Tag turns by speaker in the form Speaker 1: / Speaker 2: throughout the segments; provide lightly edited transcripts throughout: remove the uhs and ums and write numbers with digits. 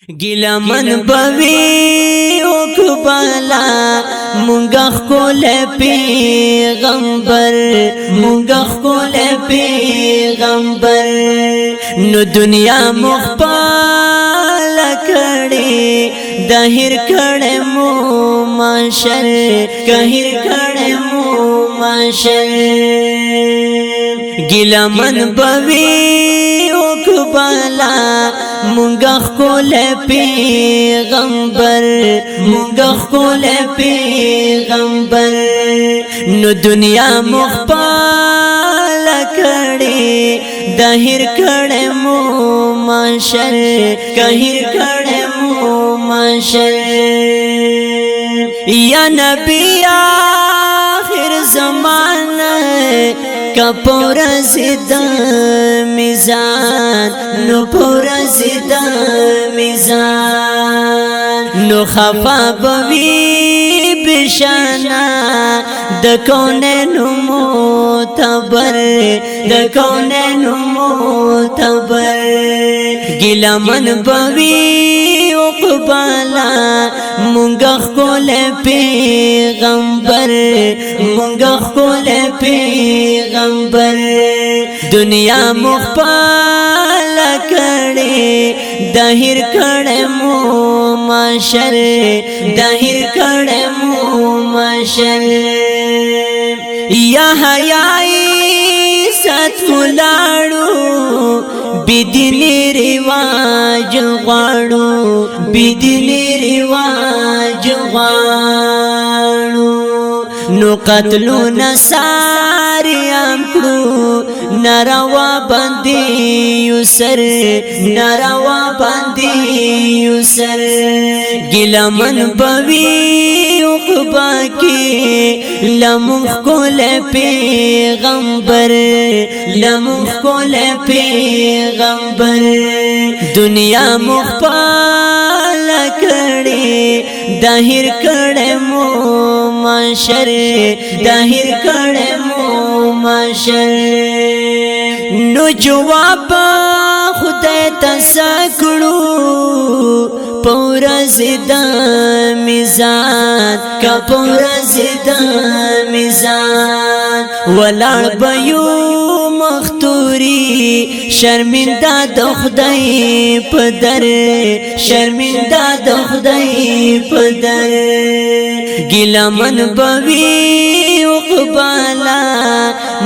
Speaker 1: ګیله من بوي وکبالا مونږه خپل پیغمبر مونږه خپل پیغمبر نو دنیا مخپال کړي دهر کړي مو ماشر کهر کړي مو ماشر ګیله من بوي وکبالا مونږه خپل پیغمبر مونږه خپل پیغمبر نو دنیا مخپال کړي دهر کړي مو ماشر کهر کړي مو ماشر یا نبی آخر زمانه کپور زد میزان نو پور زد میزان نو خفا بوی بشانا د کونین معتبر د کونین معتبر ګیله من بوی عقبالا مونږه خپل پیغمبر مونږه خپل پیغمبر دنیا مخپال کړي دهر کړي مو ماشر دهر کړي مو ماشر یا حیاي سات ملاړو بدنی رواج غواړو بدنی رواج غواړو نو قتلو نساریام کړو ناروا باندې یوسر ناروا باندې یوسر ګیله من بوي عقبا کې لمخ کول پیغمبر لمخ کول پیغمبر دنیا مخپال کړي دهر کړي مو ماشر دهر کړي مو ماشر نو جواب خدای تسکړو پورا زدا میزان کا پورا زدا میزان ولړ بيو مختوري شرمنده د خدای په در شرمنده د خدای په در ګیله من بوي عقبالا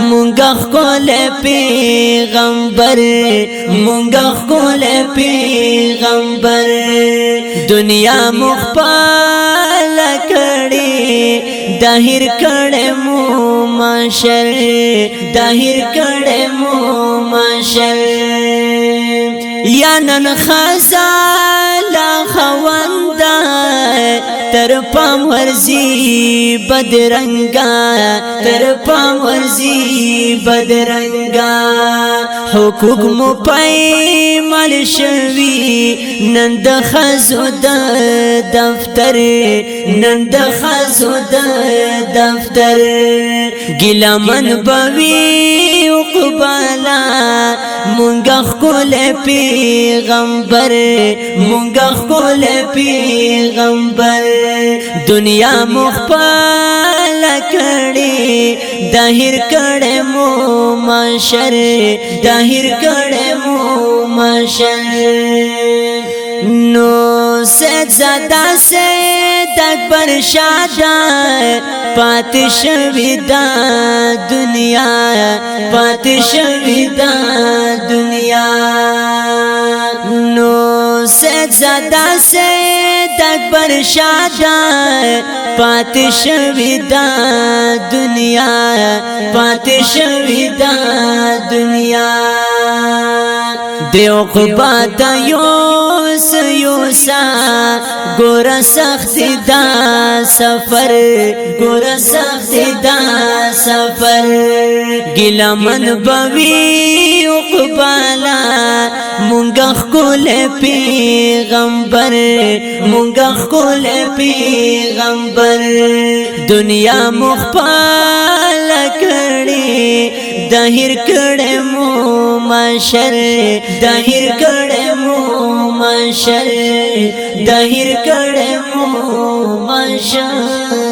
Speaker 1: مونږه خپل پیغمبر مونږه خپل پیغمبر دنیا مخپال کړي دهر کړي مو ماشر دهر کړي مو ماشر یا نن خزالا خواندا تر پام ورزي بدرنگا تر پام ورزي بدرنگا حقوق مو پای مال شوي نند خزو د دفتر نند خزو د دفتر ګیله من بوي عقبالا مونږه خپل پیغمبر مونږه خپل پیغمبر دنیا مخپال کړي دهر کړي مو ماشر دهر کړي مو ماشر نو سید زدا سید اکبر شادا پاتش ودا دنیا پاتش ودا دنیا نو سید زدا سید اکبر شادا پاتش ودا دنیا پاتش ودا دنیا دیو قبات یوس یوسا ګور سخت دا سفر ګور سخت دا سفر ګیله من بوي عقبالا مونږه خپل پیغمبر مونږه خپل پیغمبر دنیا مخپال کړي دهیر کړه مو مشر دهیر کړه مو مشر دهیر کړه مو مشر